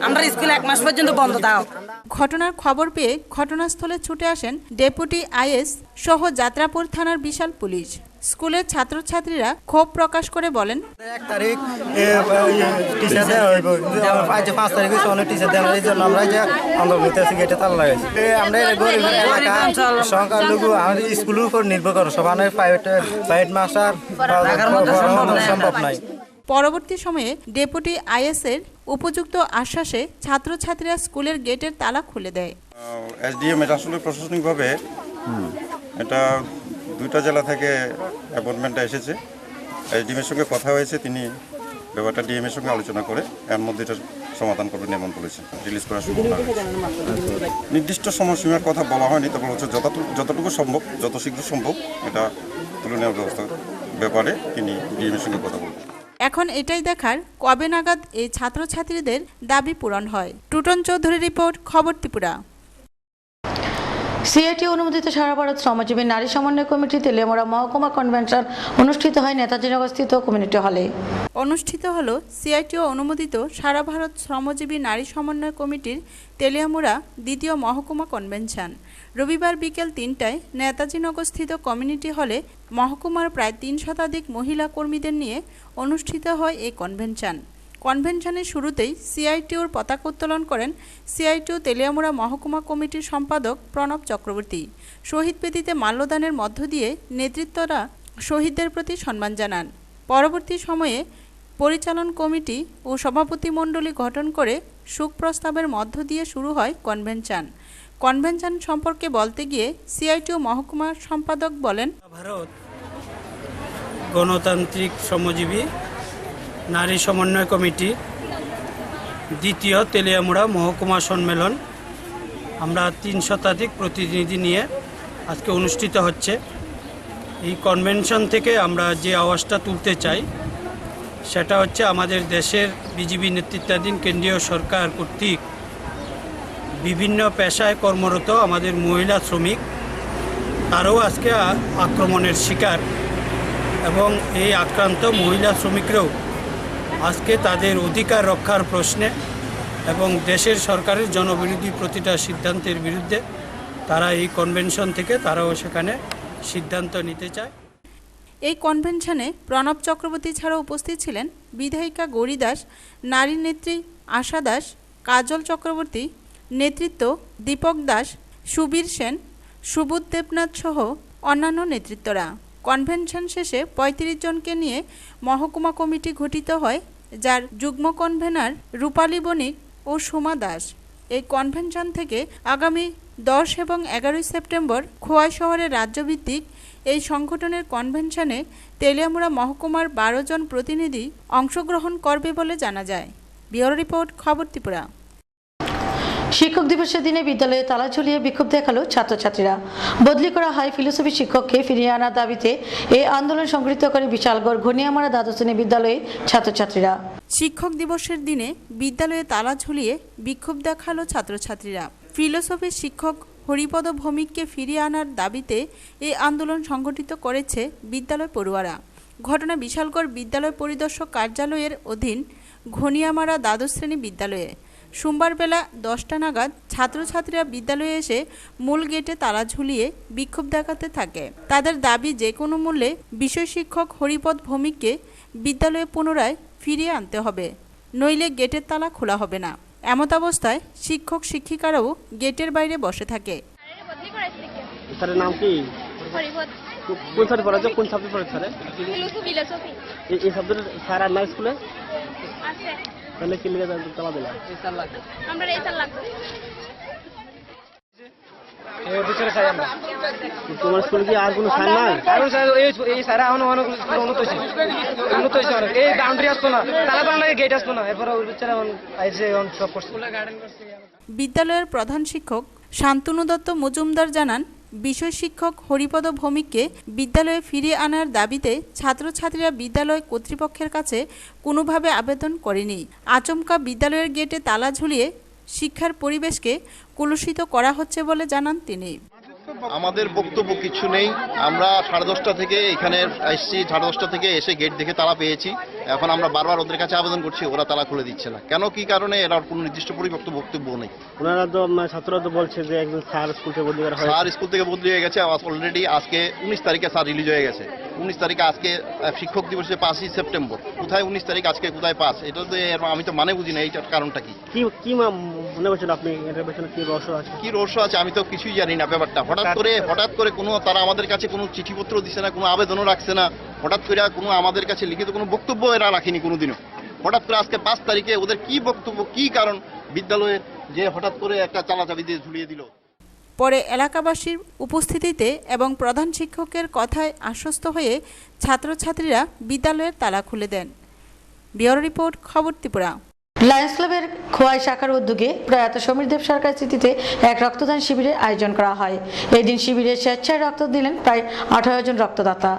আমরা স্কুল 1 মাস পর্যন্ত বন্ধ দাও। ঘটনার খবর পেয়ে ঘটনাস্থলে ছুটে আসেন ডেপুটি আইএস সহ যাত্রাপুর থানার বিশাল পুলিশ। স্কুলের ছাত্রছাত্রীরা ক্ষোভ প্রকাশ করে বলেন, 1 তারিখ টিচার দেওয়া হইব, 5 তারিখ হয়েছে অনেক টিচার দেওয়া, এই জন্য আমরা যে আন্দোলন করতেছি, গেটে তালা লাগাইছি। আমরা গরিব এলাকা, সংখ্যালঘু, আমাদের স্কুলের উপর নির্ভর করো, সবাই প্রাইভেট মাস্টার সম্ভব নাই। পরবর্তী সময়ে ডেপুটি আইএসের উপযুক্ত আশ্বাসে ছাত্রছাত্রীরা স্কুলের গেটের তালা খুলে দেয়। এসডিএম এটা আসলে প্রশাসনিকভাবে এটা 2টা জেলা থেকে অ্যাপয়েন্টমেন্টটা এসেছে। এসডিএম এর সঙ্গে কথা হয়েছে, তিনি ব্যাপারটা ডিএম এর সঙ্গে আলোচনা করে এর মধ্যে এটা সমাধান করবেন এমন বলেছেন। রিলিজ করার সুযোগ নির্দিষ্ট সময়সীমার কথা বলা হয়নি, তবে হচ্ছে যতটুকু সম্ভব, যত শীঘ্র সম্ভব এটা তুলে নেওয়ার ব্যবস্থার ব্যাপারে তিনি ডিএম এর সঙ্গে কথা বলবেন। এখন এটাই দেখার কবে নাগাদ এই ছাত্রছাত্রীদের দাবি পূরণ হয়। টুটন চৌধুরী রিপোর্ট, খবর ত্রিপুরা। সিআইটি অনুমোদিত সারা ভারত শ্রমজীবী নারী সমন্বয় কমিটি তেলিয়ামুড়া মহকুমা কনভেনশন অনুষ্ঠিত হয় নেতাজিনগরস্থিত কমিউনিটি হলে। অনুষ্ঠিত হলো সিআইটি অনুমোদিত সারা ভারত শ্রমজীবী নারী সমন্বয় কমিটির তেলিয়ামুড়া 2য় মহকুমা কনভেনশন। রবিবার বিকেল ৩টায় নেতাজিনগরস্থিত কমিউনিটি হলে মহকুমার প্রায় ৩ শতাধিক মহিলা কর্মীদের নিয়ে অনুষ্ঠিত হয় এই কনভেনশন। কনভেনশনের শুরুতেই সিআইটিউর পতাকা উত্তোলন করেন সিআইটিউ তেলিয়ামুড়া মহকুমা কমিটির সম্পাদক প্রণব চক্রবর্তী। শহীদ বেদিতে মাল্যদানের মধ্য দিয়ে নেতৃত্বরা শহীদদের প্রতি সম্মান জানান। পরবর্তী সময়ে পরিচালন কমিটি ও সভাপতি মণ্ডলী গঠন করে শোক প্রস্তাবের মধ্য দিয়ে শুরু হয় কনভেনশন। কনভেনশন সম্পর্কে বলতে গিয়ে সিআইটিউ মহকুমা সম্পাদক বলেন, ভারত গণতান্ত্রিক শ্রমজীবী নারী সমন্বয় কমিটি দ্বিতীয় তেলিয়ামুড়া মহকুমা সম্মেলন আমরা ৩ শতাধিক প্রতিনিধি নিয়ে আজকে অনুষ্ঠিত হচ্ছে। এই কনভেনশন থেকে আমরা যে আওয়াজটা তুলতে চাই সেটা হচ্ছে আমাদের দেশের বিজেপি নেতৃত্বাধীন কেন্দ্রীয় সরকার কর্তৃক বিভিন্ন পেশায় কর্মরত আমাদের মহিলা শ্রমিক তারাও আজকে আক্রমণের শিকার এবং এই আক্রান্ত মহিলা শ্রমিকরাও আজকে তাদের অধিকার রক্ষার প্রশ্নে এবং দেশের সরকারের জনবিরোধী প্রতিটা সিদ্ধান্তের বিরুদ্ধে তারা এই কনভেনশন থেকে তারাও সেখানে সিদ্ধান্ত নিতে চায়। এই কনভেনশনে প্রণব চক্রবর্তী ছাড়াও উপস্থিত ছিলেন বিধায়িকা গৌরী দাস, নারী নেত্রী আশা দাস, কাজল চক্রবর্তী, নেতৃত্ব দীপক দাস, সুবীর সেন, সুবোধ দেবনাথ সহ অন্যান্য নেতৃত্বরা। কনভেনশন শেষে ৩৫ জনকে নিয়ে মহকুমা কমিটি গঠিত হয়, যার যুগ্ম কনভেনার রূপালী বণিক ও সোমা দাস। এই কনভেনশন থেকে আগামী 10 এবং 11 সেপ্টেম্বর খোয়াই শহরের রাজ্যভিত্তিক এই সংগঠনের কনভেনশনে তেলিয়ামুড়া মহকুমার 12 জন প্রতিনিধি অংশগ্রহণ করবে বলে জানা যায়। ব্যুরো রিপোর্ট, খবর ত্রিপুরা। শিক্ষক দিবসের দিনে বিদ্যালয়ে তালা ঝুলিয়ে বিক্ষোভ দেখালো ছাত্রছাত্রীরা। বদলি করা হাই ফিলোসফি শিক্ষককে ফিরিয়ে আনার দাবিতে এই আন্দোলন সংগঠিত করে বিশালগড় ঘনিয়ামারা দ্বাদশ শ্রেণী বিদ্যালয়ে ছাত্রছাত্রীরা। শিক্ষক দিবসের দিনে বিদ্যালয়ে তালা ঝুলিয়ে বিক্ষোভ দেখালো ছাত্রছাত্রীরা। ফিলোসফি শিক্ষক হরিপদ ভৌমিককে ফিরিয়ে আনার দাবিতে এই আন্দোলন সংগঠিত করেছে বিদ্যালয় পড়ুয়ারা। ঘটনা বিশালগড় বিদ্যালয় পরিদর্শক কার্যালয়ের অধীন ঘনিয়ামারা দ্বাদশ শ্রেণী বিদ্যালয়ে। সোমবার বেলা 10টা নাগাদ ছাত্রছাত্রীরা বিদ্যালয়ে এসে মূল গেটে তালা ঝুলিয়ে বিক্ষোভ দেখাতে থাকে। তাদের দাবি যে কোনো মূল্যে বিষয় শিক্ষক হরিপদ ভৌমিককে বিদ্যালয়ে পুনরায় ফিরিয়ে আনতে হবে, নইলে গেটের তালা খোলা হবে না। এমত অবস্থায় শিক্ষক শিক্ষিকারাও গেটের বাইরে বসে থাকে। স্যারের নাম কি? কোন স্যার পড়াচ্ছে? কোন সাবজেক্ট পড়ে স্যার? এই সাবজেক্ট স্যার আর না স্কুলে? তাহলে কি লিখে তালা দিলা? আমরা এই স্যার লাগবে। তোমার স্কুলে কি আর কোনো স্যার নাই? এই স্যার এখন অনেক উন্নত হয়েছে অনেক। এই বাউন্ডারি আসতো না, তালা বাউন্ডারি গেট আসতো না, এরপরে ওই বাচ্চারা আইসে সব করছে। বিদ্যালয়ের প্রধান শিক্ষক শান্তনু দত্ত মজুমদার জানান, বিষয় শিক্ষক হরিপদ ভৌমিককে বিদ্যালয়ে ফিরিয়ে আনার দাবিতে ছাত্রছাত্রীরা বিদ্যালয় কর্তৃপক্ষের কাছে কোনোভাবে আবেদন করেনি। আচমকা বিদ্যালয়ের গেটে তালা ঝুলিয়ে শিক্ষার পরিবেশকে কলুষিত করা হচ্ছে বলে জানান তিনি। আমাদের বক্তব্য কিছু নেই। আমরা 10:30 থেকে এখানে আসছি, 10:30 থেকে এসে গেট দেখে তালা পেয়েছি। এখন আমরা বারবার ওদের কাছে আবেদন করছি, ওরা তালা খুলে দিচ্ছে না। কেন, কি কারণে, এর কোনো নির্দিষ্ট পরিপক্ত বক্তব্য নেই। ওনারা তো ছাত্ররা তো বলছে যে একজন স্যার স্কুল থেকে বদলি করা হয়। স্যার স্কুল থেকে বদলি হয়ে গেছে অলরেডি। আজকে 19 তারিখে স্যার রিলিজ হয়ে গেছে। 19 তারিখে আজকে শিক্ষক দিবসে 5ই সেপ্টেম্বর। কোথায় 19 তারিখ, আজকে কোথায় 5? এটা তো আমি তো মানে বুঝি না এইটার কারণটা কি। কি মনে করছেন আপনি এটার পেছনে কি রহস্য আছে? কি রহস্য আছে আমি তো কিছুই জানি না ব্যাপারটা। হঠাৎ করে কোনো তারা আমাদের কাছে কোনো চিঠিপত্র দিচ্ছে না, কোনো আবেদনও রাখছে না। হঠাৎ করে কোনো আমাদের কাছে লিখিত কোনো বক্তব্য এরা রাখেনি কোনোদিনও। হঠাৎ করে আজকে 5 তারিখে ওদের কি বক্তব্য, কি কারণ বিদ্যালয়ে যে হঠাৎ করে একটা চালাচাবি দিয়ে ঝুলিয়ে দিল। পরে এলাকাবাসীর উপস্থিতিতে এবং প্রধান শিক্ষকের কথায় আশ্বস্ত হয়ে ছাত্রছাত্রীরা বিদ্যালয়ের তালা খুলে দেন। ব্যুরো রিপোর্ট, খবর ত্রিপুরা। লায়ন্স ক্লাবের খোয়াই শাখার উদ্যোগে প্রয়াত সমীর দেব সরকার স্মৃতিতে এক রক্তদান শিবিরের আয়োজন করা হয়। এই দিন শিবিরে স্বেচ্ছায় রক্ত দিলেন প্রায় 18 জন রক্তদাতা।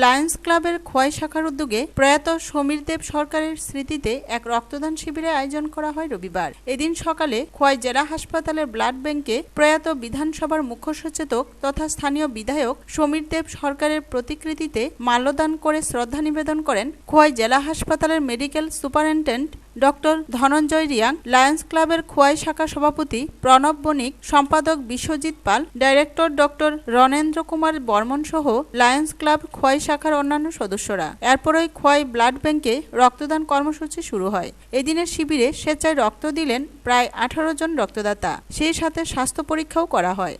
লায়ন্স ক্লাবের খোয়াই শাখার উদ্যোগে প্রয়াত সমীর দেব সরকারের স্মৃতিতে এক রক্তদান শিবিরের আয়োজন করা হয় রবিবার। এদিন সকালে খোয়াই জেলা হাসপাতালের ব্লাড ব্যাংকে প্রয়াত বিধানসভার মুখ্য সচেতক তথা স্থানীয় বিধায়ক সমীর দেব সরকারের প্রতিকৃতিতে মাল্যদান করে শ্রদ্ধা নিবেদন করেন খোয়াই জেলা হাসপাতালের medical superintendent doctor Dhananjay Reang, Lions ক্লাবের খোয়াই শাখা সভাপতি প্রণব বণিক, সম্পাদক বিশ্বজিৎ পাল, ডাইরেক্টর ডক্টর রণেন্দ্র কুমার বর্মন সহ লায়ন্স ক্লাব খোয়াই শাখার অন্যান্য সদস্যরা। এরপরই খোয়াই ব্লাড ব্যাংকে রক্তদান কর্মসূচি শুরু হয়। এদিনের শিবিরে স্বেচ্ছায় রক্ত দিলেন প্রায় 18 জন রক্তদাতা। সেই সাথে স্বাস্থ্য পরীক্ষাও করা হয়।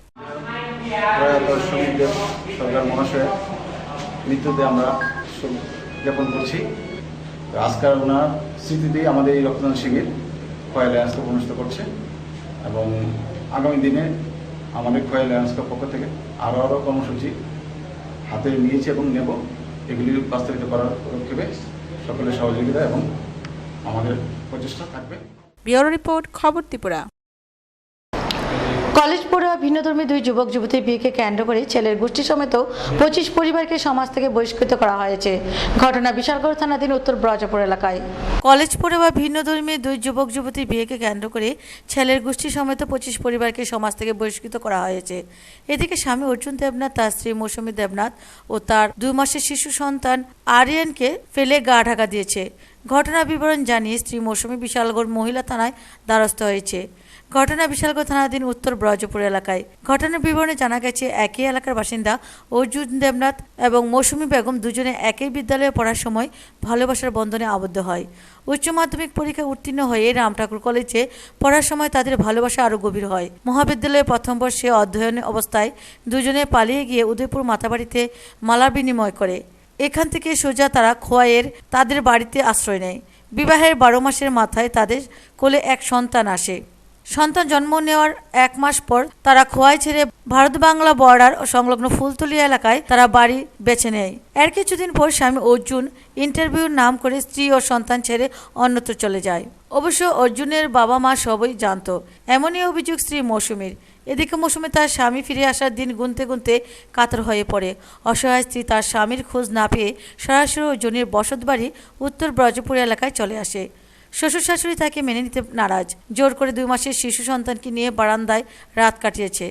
প্রয়াত শহীদ সরকার মহাশয়ের মৃত্যুতে আমরা শোক জ্ঞাপন করছি। আজকাল ওনার স্মৃতিতেই আমাদের এই রক্তদান শিবির খোয়াই লায়ন্স ক্লাব অনুষ্ঠিত করছে এবং আগামী দিনে আমাদের খোয়াই লায়ন্স ক্লাব পক্ষ থেকে আরও কর্মসূচি হাতে নিয়েছি এবং নেব। এগুলি বাস্তবায়িত করার পদক্ষেপে সকলের সহযোগিতা এবং আমাদের প্রচেষ্টা থাকবে। ব্যুরো রিপোর্ট, খবর ত্রিপুরা। কলেজ পড়ুয়া ভিন্নধর্মী দুই যুবক যুবতীর বিয়েকে কেন্দ্র করে ছেলের গোষ্ঠী সমেত 25 পরিবারকে সমাজ থেকে বহিষ্কৃত করা হয়েছে। ঘটনা বিশালগড় থানাধীন উত্তর ব্রজপুর এলাকায়। কলেজ পড়ুয়া ভিন্নধর্মী দুই যুবক যুবতীর বিয়েকে কেন্দ্র করে ছেলের গোষ্ঠী সমেত 25 পরিবারকে সমাজ থেকে বহিষ্কৃত করা হয়েছে। এদিকে স্বামী অর্জুন দেবনাথ, তার স্ত্রী মৌসুমী দেবনাথ ও তার 2 মাসের শিশু সন্তান আরিয়ানকে ফেলে গা ঢাকা দিয়েছে। ঘটনার বিবরণ জানিয়ে স্ত্রী মৌসুমী বিশালগড় মহিলা থানায় দ্বারস্থ হয়েছে। ঘটনা বিশালগড় থানাধীন উত্তর ব্রজপুর এলাকায়। ঘটনার বিবরণে জানা গেছে, একই এলাকার বাসিন্দা অর্জুন দেবনাথ এবং মৌসুমী বেগম দুজনে একই বিদ্যালয়ে পড়ার সময় ভালোবাসার বন্ধনে আবদ্ধ হয়। উচ্চ মাধ্যমিক পরীক্ষায় উত্তীর্ণ হয়ে রামঠাকুর কলেজে পড়ার সময় তাদের ভালোবাসা আরও গভীর হয়। মহাবিদ্যালয়ের প্রথম বর্ষে অধ্যয়ন অবস্থায় দুজনে পালিয়ে গিয়ে উদয়পুর মাতাবাড়িতে মালা বিনিময় করে। এখান থেকে সোজা তারা খোয়াইয়ের তাদের বাড়িতে আশ্রয় নেয়। বিবাহের 12 মাসের মাথায় তাদের কোলে এক সন্তান আসে। সন্তান জন্ম নেওয়ার 1 মাস পর তারা খোয়াই ছেড়ে ভারত বাংলা বর্ডার ও সংলগ্ন ফুলতলি এলাকায় তারা বাড়ি বেছে নেয়। এর কিছুদিন পর স্বামী অর্জুন ইন্টারভিউর নাম করে স্ত্রী ও সন্তান ছেড়ে অন্যত্র চলে যায়। অবশ্য অর্জুনের বাবা মা সবই জানত। এমনই অভিযোগ স্ত্রী মৌসুমীর। এদিকে মৌসুমী তার স্বামী ফিরে আসার দিন গুনতে গুনতে কাতর হয়ে পড়ে। অসহায় স্ত্রী তার স্বামীর খোঁজ না পেয়ে সরাসরি অর্জুনের বসতবাড়ি উত্তর ব্রজপুর এলাকায় চলে আসে। শ্বশুর শাশুড়ি তাকে মেনে নিতে নারাজ। জোর করে 2 মাসের শিশু সন্তানকে নিয়ে বারান্দায় রাত কাটিয়েছে।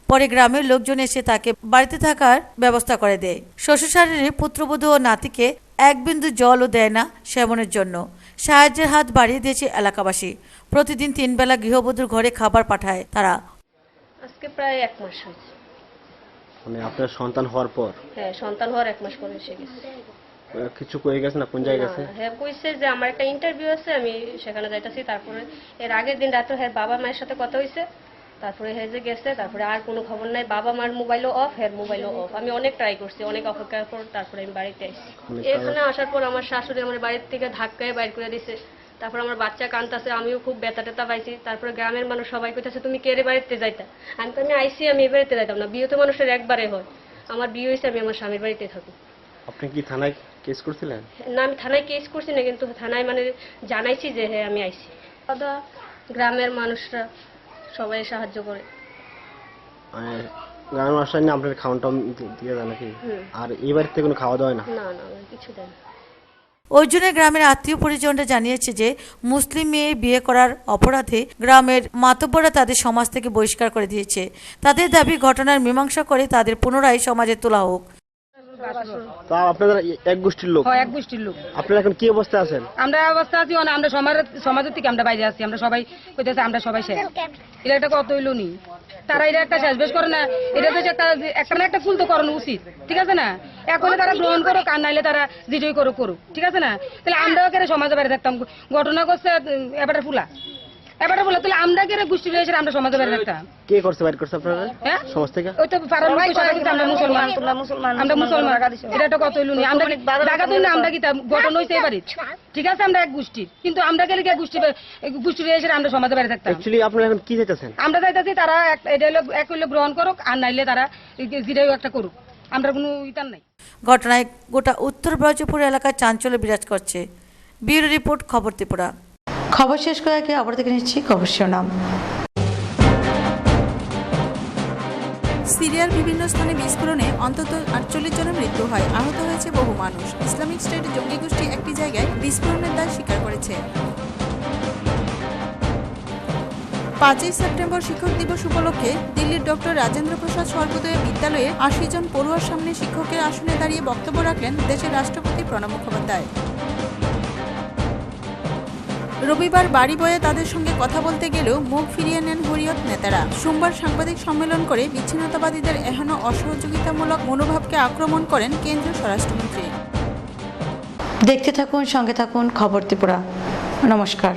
পরে গ্রামের লোকজন এসে তাকে বাড়িতে থাকার ব্যবস্থা করে দেয়। শ্বশুর শাশুড়ির পুত্রবধূ ও নাতিকে 1 বিন্দু জলও দেয় না সেবনের জন্য। সাহায্যের হাত বাড়িয়ে দিয়েছে এলাকাবাসী। প্রতিদিন 3 বেলা গৃহবধূর ঘরে খাবার পাঠায় তারা। আজকে প্রায় 1 মাস হয়েছে। মানে আপনার সন্তান হওয়ার পর? হ্যাঁ, সন্তান হওয়ার 1 মাস পরে এসে গেছে। কিছু কয়ে গেছে না? কোন জায়গায় গেছে? হ্যাঁ, কইছে যে আমার একটা ইন্টারভিউ আছে, আমি সেখানে যাইতাছি। তারপরে এর আগের দিন রাতে হ্যাঁ বাবা মায়ের সাথে কথা হইছে। তারপরে হ্যাঁ যে গেছে। তারপরে আর কোনো খবর নাই। বাবা মার মোবাইলও অফ, হ্যাঁ মোবাইলও অফ। আমি অনেক ট্রাই করছি, অনেক অপেক্ষার পর তারপরে আমি বাড়িতে আসছি। এখানে আসার পর আমার শাশুড়ি আমার বাড়ির থেকে ধাক্কায় বাইর করে দিছে। তারপর আমার বাচ্চা কাঁদতেছে, আমিও খুব ব্যথা ট্যাথা পাইছি। তারপরে গ্রামের মানুষ সবাই কইতেছে তুমি কে রে বাড়িতে যাইতা। আমি আইসি, আমি এ বাড়িতে যাইতাম না। বিয়ে তো মানুষের একবারে হয়। আমার বিয়ে হয়েছে, আমি আমার স্বামীর বাড়িতে থাকি। আপনি কি থানায় কেস করছিলেন? না, আমি থানায় কেস করছি না, কিন্তু থানায় মানে জানাইছি যে হ্যাঁ আমি আইছি। দাদা, গ্রামের মানুষরা সবাই সাহায্য করে। গ্রামের মানুষরা নিয়ে আপনার খাওয়ানটা দিয়ে দেয় নাকি? আর এই বাড়িতে কোনো খাওয়া দাওয়া না? না না, কিছু দেয় না। অর্জুনের গ্রামের আত্মীয় পরিজনরা জানিয়েছে যে মুসলিম মেয়ে বিয়ে করার অপরাধে গ্রামের মাতব্বররা তাদের সমাজ থেকে বহিষ্কার করে দিয়েছে। তাদের দাবি ঘটনার মীমাংসা করে তাদের পুনরায় সমাজে তোলা হোক। তা আপনারা এক গোষ্ঠীর লোক? হ্যাঁ, এক গোষ্ঠীর লোক। আপনারা এখন কি অবস্থা আছেন? আমরা অবস্থা আছি, আমরা সমাজের থেকে আমরা বাইরে আছি। আমরা সবাই কইতেছে আমরা সবাই শেষ। এটা একটা কত হইল নি, তারা এটা একটা শেষ বেশ করে না। এটা তো একটা ফুল তো করানো উচিত, ঠিক আছে না? এখন তারা গ্রহণ করুক, আর নাইলে তারা যেটাই করুক, ঠিক আছে না? তাহলে আমরাও কেন সমাজে বাইরে থাকতাম? ঘটনা করছে এবারে ফুলা তাহলে আমরা কেন গোষ্ঠী রয়েছে আমরা সমাজে বাইরে থাকতাম? কে করছে বাইরে করছে আপনারা সমাজ থেকে? ওই তো পাড়ার লোক সবাই কিন্তু আমরা মুসলমান। এটা একটা কত হইল নি। আমরা জায়গা তো না, আমরা কি ঘটনা হয়েছে এবারে, ঠিক আছে? আমরা এক গোষ্ঠীর, কিন্তু আমরা গেলে গোষ্ঠী রয়েছে আমরা সমাজে বাইরে থাকতাম। অ্যাকচুয়ালি আপনারা এখন কি চাইতেছেন? আমরা চাইতেছি তারা এটা হলো এক হইলে গ্রহণ করুক, আর নাইলে তারা যেটাই একটা করুক। আমরা কোনো ইতার নাই। ঘটনায় গোটা উত্তর ব্রজপুর এলাকায় চাঞ্চল্য বিরাজ করছে। ব্যুরো রিপোর্ট, খবর ত্রিপুরা। খবর শেষ করে আগে আবার দেখে নিচ্ছি খবর শিরোনাম। সিরিয়ার বিভিন্ন স্থানে বিস্ফোরণে অন্তত 48 জনের মৃত্যু হয়, আহত হয়েছে বহু মানুষ। ইসলামিক স্টেট জঙ্গি গোষ্ঠী একটি জায়গায় বিস্ফোরণের দায় স্বীকার করেছে। 5ই সেপ্টেম্বর শিক্ষক দিবস উপলক্ষে দিল্লির ডক্টর রাজেন্দ্র প্রসাদ সর্বোদয় বিদ্যালয়ে 80 জন পড়ুয়ার সামনে শিক্ষকের আসনে দাঁড়িয়ে বক্তব্য রাখলেন দেশের রাষ্ট্রপতি প্রণব মুখোপাধ্যায়। রবিবার বাড়ি বয়ে তাদের সঙ্গে কথা বলতে গেলেও মুখ ফিরিয়ে নেন হুরিয়ত নেতারা। সোমবার সাংবাদিক সম্মেলন করে বিচ্ছিন্নতাবাদীদের এহেন অসহযোগিতামূলক মনোভাবকে আক্রমণ করেন কেন্দ্রীয় স্বরাষ্ট্রমন্ত্রী। দেখতে থাকুন, সঙ্গে থাকুন খবর ত্রিপুরা। নমস্কার।